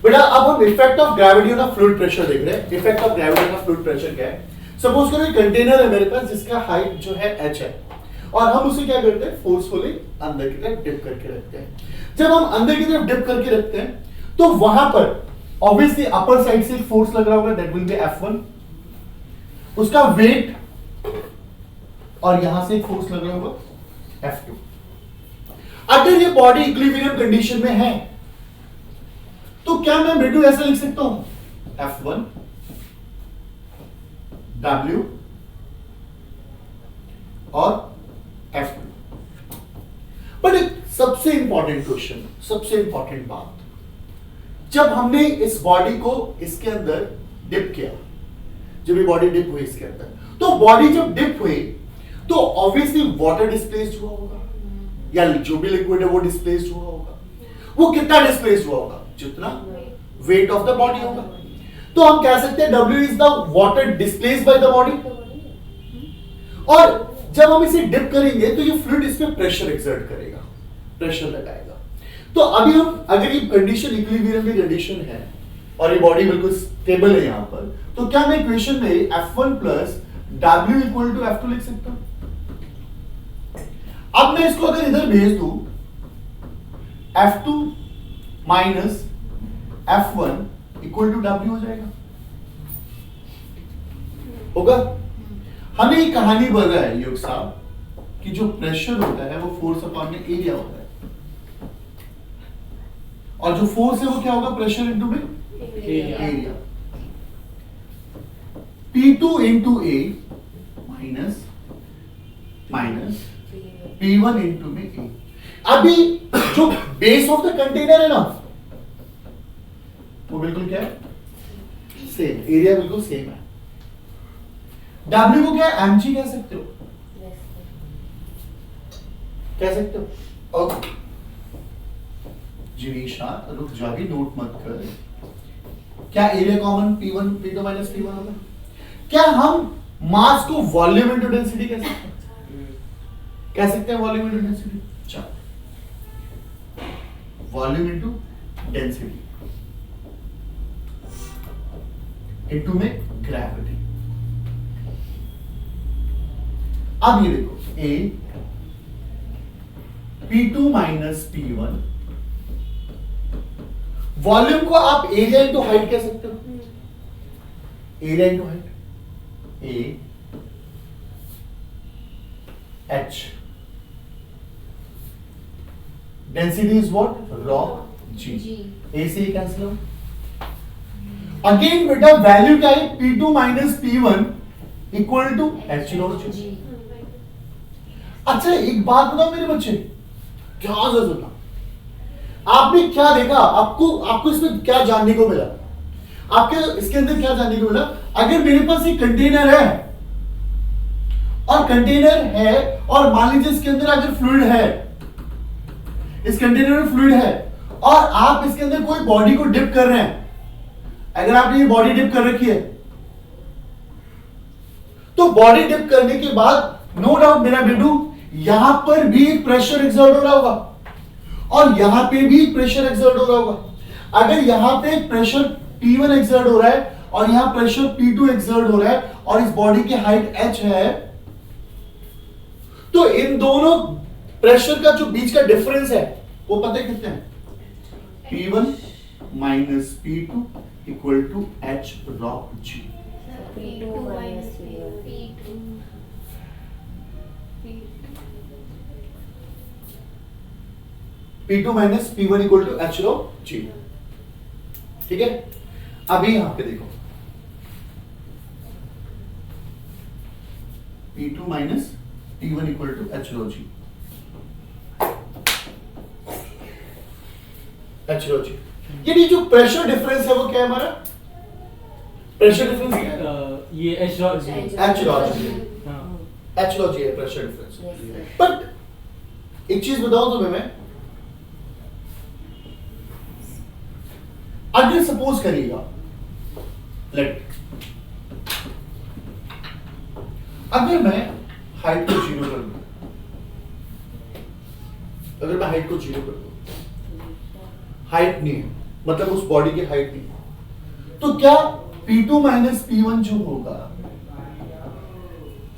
बेटा अब हम effect of gravity on fluid pressure देख रहे हैं। Effect of gravity on fluid pressure क्या है? सपोज करो एक कंटेनर है मेरे पास जिसका हाइट जो है h है और हम उसे क्या करते हैं, फोर्सफुली अंदर की तरफ डिप करके रखते हैं। जब हम अंदर की तरफ डिप करके रखते हैं तो वहां पर ऑब्वियसली अपर साइड से फोर्स लग रहा होगा, दैट विल बी F1, उसका वेट, और यहां से एक फोर्स लग रहा होगा F2। अगर ये बॉडी इक्विलिब्रियम कंडीशन में है तो क्या मैं बिटू ऐसे लिख सकता हूं, F1 W और F2। बट एक सबसे इंपॉर्टेंट क्वेश्चन, सबसे इंपॉर्टेंट बात, जब हमने इस बॉडी को इसके अंदर डिप किया, जब ये बॉडी डिप हुई इसके अंदर, तो बॉडी जब डिप हुई तो ऑब्वियसली वाटर डिस्प्लेस्ड हुआ होगा या जो भी लिक्विड है वो डिस्प्लेस्ड हुआ होगा। वो कितना डिस्प्लेस्ड हुआ होगा? जितना वेट ऑफ द बॉडी होगा। तो हम कह सकते हैं W is the water displaced by the body. और जब हम इसे डिप करेंगे तो ये फ्लूइड इस पे प्रेशर एक्सर्ट करेगा, प्रेशर लगाएगा। तो अभी हम अगर ये कंडीशन इक्विलिब्रियम की कंडीशन है और ये बॉडी बिल्कुल स्टेबल है यहां पर, तो क्या मैं इक्वेशन में F1 plus W equal to F2 लिख सकता हूं? अब मैं इसको अगर इधर भेज दूं, F2 minus F1 equal to W हो जाएगा, होगा? हमें ये कहानी बोल रहा है योग साहब कि जो प्रेशर होता है वो फोर्स अपॉन में एरिया होता है, और जो फोर्स है वो क्या होगा? प्रेशर इंटू में area. P2 into A minus minus P1 into में A। अभी जो बेस ऑफ द कंटेनर है ना वो बिल्कुल क्या है? सेम, एरिया बिल्कुल सेम है। W को क्या है? mg कह सकते हो, कह सकते हो। ओके जिनीशा रुक जा भी, नोट मत कर। क्या area common P1 P2 minus P1 होगा? क्या हम मास को वॉल्यूम इनटू डेंसिटी कह सकते हैं? कह सकते हैं वॉल्यूम इनटू डेंसिटी। चलो वॉल्यूम इनटू डेंसिटी इनटू में ग्रेविटी। अब ये देखो A P2 minus P1, volume को आप एरिया इंटू हाइट कह सकते हो, area into height, A H, density is what? Rho G, A से कैंसिल हो। अगेन बेटा वैल्यू क्या है? P2 minus P1 equal to H rho G। अच्छा एक बात बताओ मेरे बच्चे, क्या जरूरत, आपने क्या देखा? आपको इसमें क्या जानने को मिला? आपके इसके अंदर क्या जानने को मिला? अगर मेरे पास एक कंटेनर है और कंटेनर है और मान लीजिए इसके अंदर अगर फ्लूइड है, इस कंटेनर में फ्लूइड है और आप इसके अंदर कोई बॉडी को डिप कर रहे हैं, अगर आपने ये बॉडी डिप कर रखी है तो बॉडी डिप करने के बाद नो डाउट मेरा बिटू यहां पर भी प्रेशर एक्सर्ट हो रहा होगा और यहां पे भी प्रेशर एक्सर्ट हो रहा होगा। अगर यहां पे प्रेशर P1 एक्सर्ट हो रहा है और यहां प्रेशर P2 एक्सर्ट हो रहा है और इस बॉडी की हाइट h है, तो इन दोनों प्रेशर का जो बीच का डिफरेंस है वो पता है कितने हैं? P1 minus P2 equal to H rho G। P2 minus P2 minus P1 equal to H rho G। ठीक है, अभी यहां पे देखो P2 minus P1 equal to H rho G। H rho G, यानी जो प्रेशर डिफरेंस है वो क्या है हमारा? प्रेशर डिफरेंस क्या है? ये H rho G, H rho G, हाँ H रॉ G है प्रेशर डिफरेंस। बट एक चीज बताऊं तुम्हें मैं, अगर सपोज करिएगा लेट, अगर मैं हाइट को 0 कर दूं, अगर मैं हाइट को 0 कर दूं, हाइट नहीं है मतलब उस बॉडी की हाइट दी। तो क्या P2 माइनस P1 जो होगा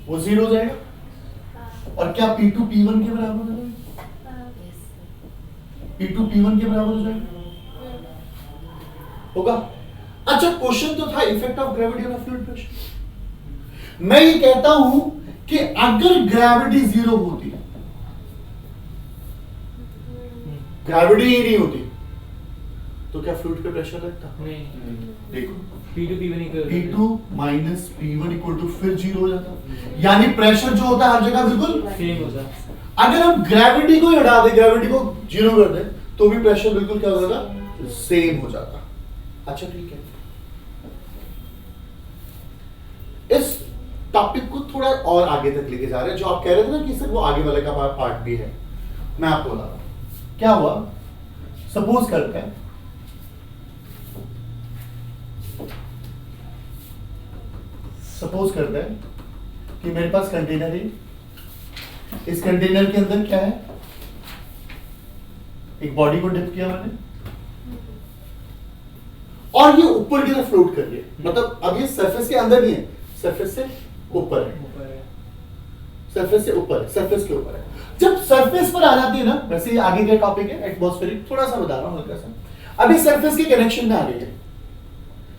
वो 0 हो जाएगा, और क्या P2 P1 के बराबर हो जाएगा? P2 P1 के बराबर हो जाएगा, होगा। अच्छा, क्वेश्चन तो था effect of gravity on fluid pressure. मैं ये कहता हूं कि अगर ग्रेविटी 0 होती, ग्रेविटी ही नहीं होती, तो क्या फ्लूइड पे प्रेशर लगता? नहीं। देखो P2 P1 equal P2 minus P1 equal to फिर 0 हो जाता, यानी प्रेशर जो होता है हर जगह बिल्कुल सेम होता। अगर हम ग्रेविटी को ही हटा दे, ग्रेविटी को 0 कर दे, तो भी प्रेशर बिल्कुल क्या हो जाता? सेम हो जाता। अच्छा ठीक है, इस टॉपिक को थोड़ा और आगे तक लेके जा रहे हैं। जो आप कह रहे थे ना कि सिर्फ वो आगे वाले का पार्ट भी है, मैं आपको बता रहा हूं क्या हुआ। सपोज करते हैं कि मेरे पास कंटेनर है, इस कंटेनर के अंदर क्या है, एक बॉडी को डिप किया मैंने और ये ऊपर की तरफ फ्लोट कर रही है, मतलब अब ये सरफेस के अंदर नहीं है, सरफेस से ऊपर है, सरफेस से ऊपर है, सरफेस के ऊपर है। जब सरफेस पर आ जाती है ना, वैसे ये आगे का टॉपिक है एटमॉस्फेरिक, थोड़ा सा बता रहा हूं हल्का सा। अभी सरफेस के कनेक्शन में आ गई है,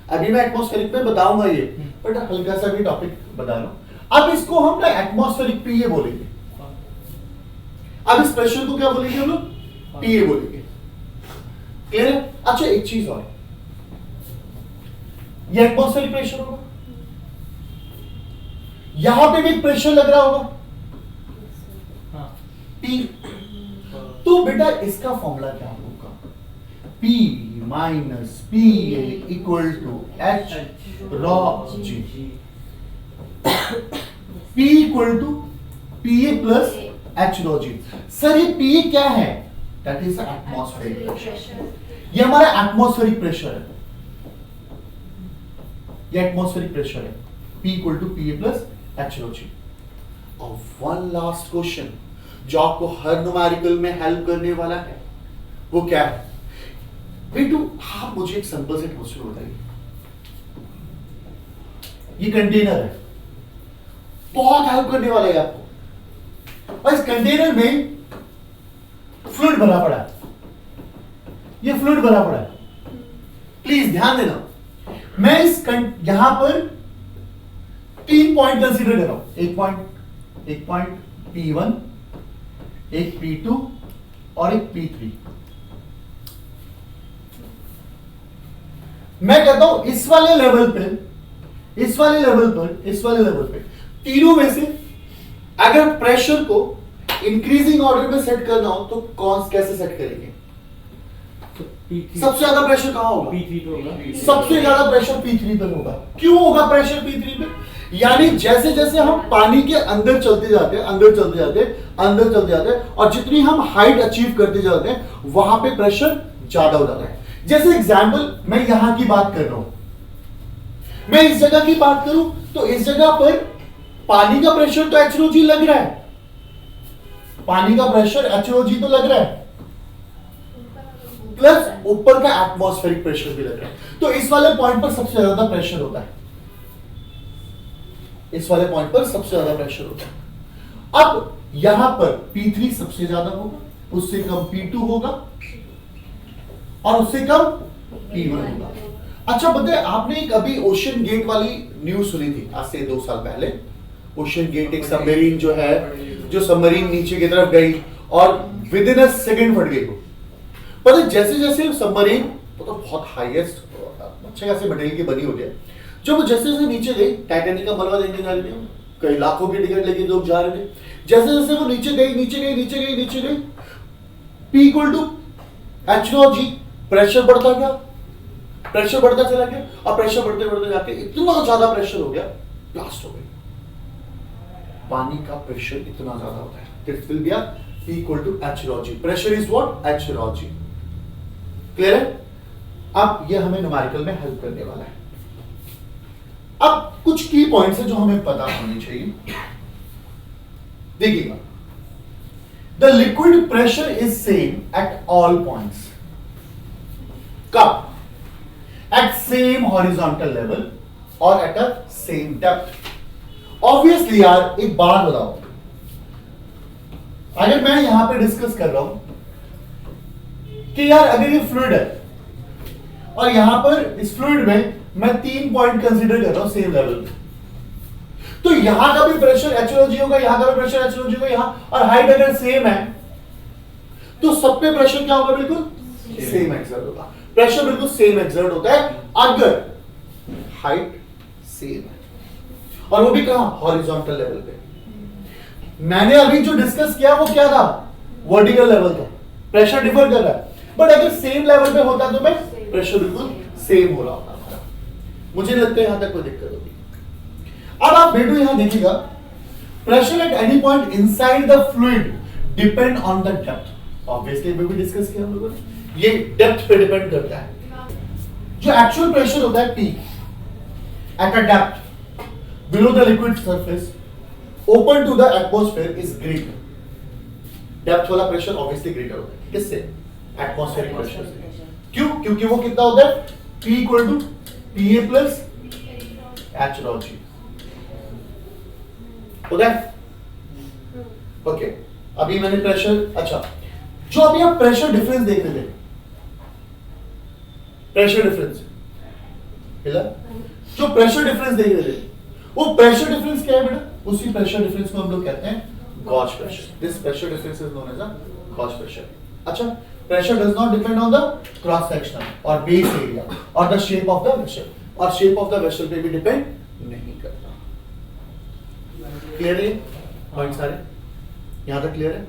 अभी मैं एटमॉस्फेरिक में बताऊंगा ये, बट हल्का सा भी टॉपिक बता रहा हूं। अब इसको हम ना एटमॉस्फेरिक पीए बोलेंगे। अब इस प्रेशर को क्या बोलेंगे हम लोग? पीए बोलेंगे। क्लियर है? अच्छा एक चीज और, ये एटमॉस्फेरिक प्रेशर होगा, यहां पे भी एक प्रेशर लग रहा होगा P। तो बेटा इसका फॉर्मूला क्या होगा? P minus P equal to H rho G. P equal to P A plus H rho G. Sir ये पी क्या है? That is atmospheric pressure. ये हमारा एटमॉस्फेरिक प्रेशर है, ये एटमॉस्फेरिक प्रेशर है। P equal to P A plus H rho G. और one last question जो आपको हर न्यूमेरिकल में हेल्प करने वाला है, वो क्या है? बेटू आप मुझे एक सिंपल से क्वेश्चन बताइए, ये कंटेनर है, बहुत हेल्प करने वाला है आपको, और इस कंटेनर में फ्लूइड भरा पड़ा है, ये फ्लूइड भरा पड़ा है। प्लीज ध्यान देना, मैं इस यहां पर 3 पॉइंट कंसीडर कर रहा हूं, एक पॉइंट P1, एक P2 और एक P3। मैं कहता हूं इस वाले लेवल पे तीनों में से अगर प्रेशर को इंक्रीजिंग ऑर्डर में सेट करना हो तो कौन कैसे सेट करेंगे? सबसे ज्यादा प्रेशर कहां होगा? P3 पे होगा। सबसे ज्यादा प्रेशर P3 पे होगा। क्यों होगा प्रेशर P3 पे? यानी जैसे जैसे हम पानी के अंदर चलते जाते हैं और जितनी हम हाइट अचीव करते जाते हैं वहां पे प्रेशर ज्यादा हो जाता है। जैसे एग्जांपल मैं यहां की बात कर रहा हूं, मैं इस जगह की बात करूं तो इस जगह पर पानी का प्रेशर तो HOG लग रहा है, पानी का प्रेशर HOG तो लग रहा है, प्लस ऊपर का एटमॉस्फेरिक प्रेशर भी लग रहा है। तो इस वाले पॉइंट पर सबसे ज्यादा प्रेशर होता है, इस वाले पॉइंट पर सबसे ज्यादा प्रेशर होता है। अब यहां पर P3 सबसे ज्यादा होगा, उससे कम P2 होगा और उससे कम P1 होगा। अच्छा बताइए, आपने एक अभी ओशन गेट वाली न्यूज सुनी थी आज से 2 साल पहले? ओशन गेट एक सबमरीन जो है, जो सबमरीन नीचे की तरफ गई और विद इन अ सेकंड फट गई। पता जैसे जैसे सबमरीन तो बहुत हाईएस्ट अच्छे खासे मटेरियल की बनी होती है, जब जैसे जैसे नीचे गई, टाइटैनिक का मलबा देखने जा रहे थे, कई लाखों की टिकट लेके लोग जा रहे थे, जैसे जैसे वो नीचे गई P equal to HOG, pressure बढ़ता गया, प्रेशर बढ़ता चला गया और प्रेशर बढ़ते जाके इतना ज्यादा प्रेशर हो गया, ब्लास्ट हो गई। पानी का प्रेशर इतना ज्यादा होता है, it will be P equal to HOG। Pressure is what? HOG। Clear है? अब ये हमें न्यूमेरिकल में हेल्प करने वाला है। अब कुछ की पॉइंट्स है जो हमें पता होने चाहिए। देखिएगा, the liquid pressure is same at all points. कब? At same horizontal level or at a same depth. Obviously यार एक बात बताओ, अगर मैं यहां पे डिस्कस कर रहा हूं कि यार अगर ये फ्लूइड है और यहां पर इस फ्लूइड में मैं 3 पॉइंट कंसीडर कर रहा हूं सेम लेवल पे, तो यहां का भी प्रेशर एचओजी होगा, यहां का भी प्रेशर एचओजी होगा, यहां, और हाइट अगर सेम है तो सब पे प्रेशर क्या होगा? बिल्कुल सेम एक्सर्ट होगा। प्रेशर बिल्कुल सेम एक्सर्ट होता है अगर हाइट सेम है, और वो भी कहां? हॉरिजॉन्टल लेवल पे। मैंने अभी जो डिस्कस किया वो क्या था? वर्टिकल लेवल का। प्रेशर डिफर कर रहा है, बट अगर सेम लेवल पे होता तो मैं प्रेशर बिल्कुल सेम हो रहा होता। मुझे लगता है यहां तक कोई दिक्कत होगी। अब आप बेटू यहां देखिएगा, pressure at any point inside the fluid depend on the depth. Obviously भी डिस्कस किया हम लोगों ने, ये डेप्थ पे डिपेंड करता है। जो एक्चुअल प्रेशर होता है P at a depth below the liquid surface open to the atmosphere is greater. Depth वाला प्रेशर ऑब्वियसली ग्रेटर होता है, किससे? एटमॉस्फेरिक प्रेशर से। क्यों? क्योंकि वो कितना होता है? P equal to PA plus H rho G होता है। ओके, अभी मैंने प्रेशर, अच्छा जो अभी आप प्रेशर डिफरेंस देख रहे थे, प्रेशर डिफरेंस हिला, जो प्रेशर डिफरेंस देख रहे थे, वो प्रेशर डिफरेंस क्या है बेटा? उसी प्रेशर डिफरेंस को हम लोग कहते हैं gauge pressure. This pressure difference is known as a gauge pressure. अच्छा, pressure does not depend on the cross section और बेस एरिया और the shape of the vessel, और शेप ऑफ द वेसल पे भी डिपेंड नहीं करता। Clear है? Point सारे यहां तक क्लियर है?